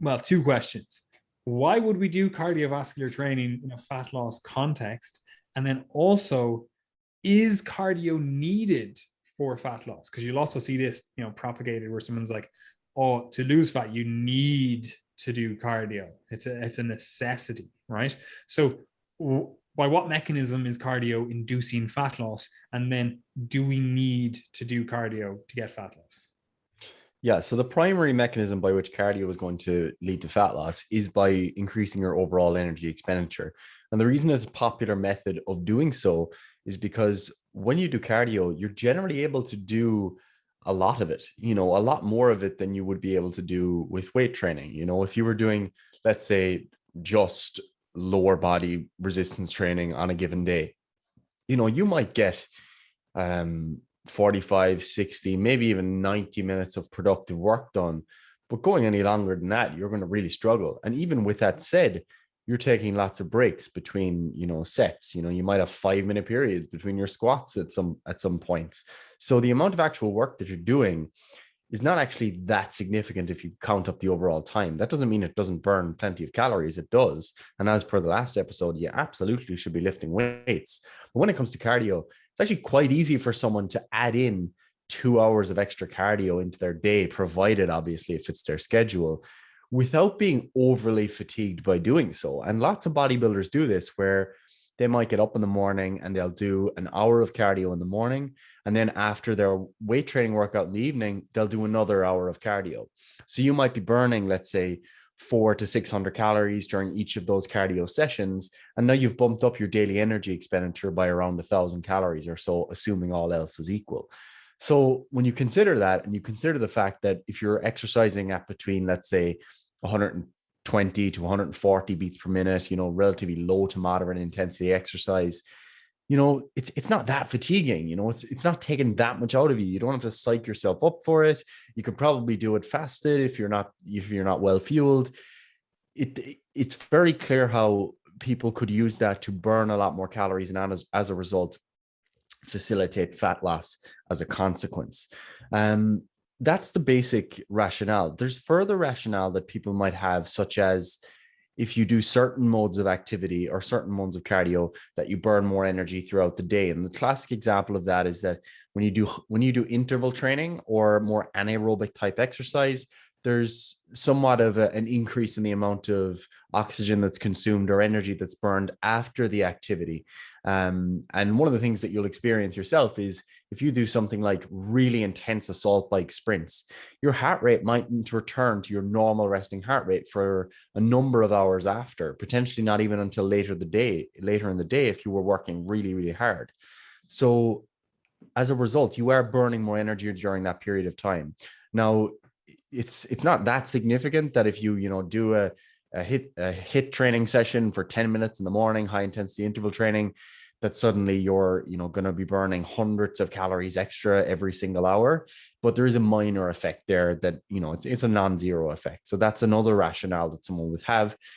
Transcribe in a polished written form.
Well, two questions. Why would we do cardiovascular training in a fat loss context? And then also, is cardio needed for fat loss? Because you'll also see this, propagated where someone's like, oh, to lose fat, you need to do cardio. It's a necessity, right? So by what mechanism is cardio inducing fat loss? And then do we need to do cardio to get fat loss? Yeah, so the primary mechanism by which cardio is going to lead to fat loss is by increasing your overall energy expenditure. And the reason it's a popular method of doing so is because when you do cardio, you're generally able to do a lot of it, a lot more of it than you would be able to do with weight training. If you were doing, let's say, just lower body resistance training on a given day, you might get um 45, 60, maybe even 90 minutes of productive work done. But going any longer than that, you're going to really struggle. And even with that said, you're taking lots of breaks between, sets. You might have 5-minute periods between your squats at some points. So the amount of actual work that you're doing is not actually that significant if you count up the overall time. That doesn't mean it doesn't burn plenty of calories. It does. And as per the last episode, you absolutely should be lifting weights. But when it comes to cardio, it's actually quite easy for someone to add in 2 hours of extra cardio into their day, provided obviously it fits their schedule, without being overly fatigued by doing so. And lots of bodybuilders do this, where they might get up in the morning and they'll do an hour of cardio in the morning. And then after their weight training workout in the evening, they'll do another hour of cardio. So you might be burning, let's say, 400 to 600 calories during each of those cardio sessions. And now you've bumped up your daily energy expenditure by around 1,000 calories or so, assuming all else is equal. So when you consider that, and you consider the fact that if you're exercising at between, let's say, 120 to 140 beats per minute, relatively low to moderate intensity exercise, it's not that fatiguing. It's not taking that much out of you. You don't have to psych yourself up for it. You can probably do it fasted if you're not well fueled. It's very clear how people could use that to burn a lot more calories, and as a result, facilitate fat loss as a consequence. That's the basic rationale. There's further rationale that people might have, such as if you do certain modes of activity or certain modes of cardio, that you burn more energy throughout the day. And the classic example of that is that when you do interval training or more anaerobic type exercise, there's somewhat of an increase in the amount of oxygen that's consumed or energy that's burned after the activity. And one of the things that you'll experience yourself is if you do something like really intense assault bike sprints, your heart rate mightn't return to your normal resting heart rate for a number of hours after, potentially not even until later in the day if you were working really, really hard. So as a result, you are burning more energy during that period of time. Now, it's not that significant that if you do a hit training session for 10 minutes in the morning, high intensity interval training, that suddenly you're going to be burning hundreds of calories extra every single hour. But there is a minor effect there that it's a non-zero effect. So that's another rationale that someone would have.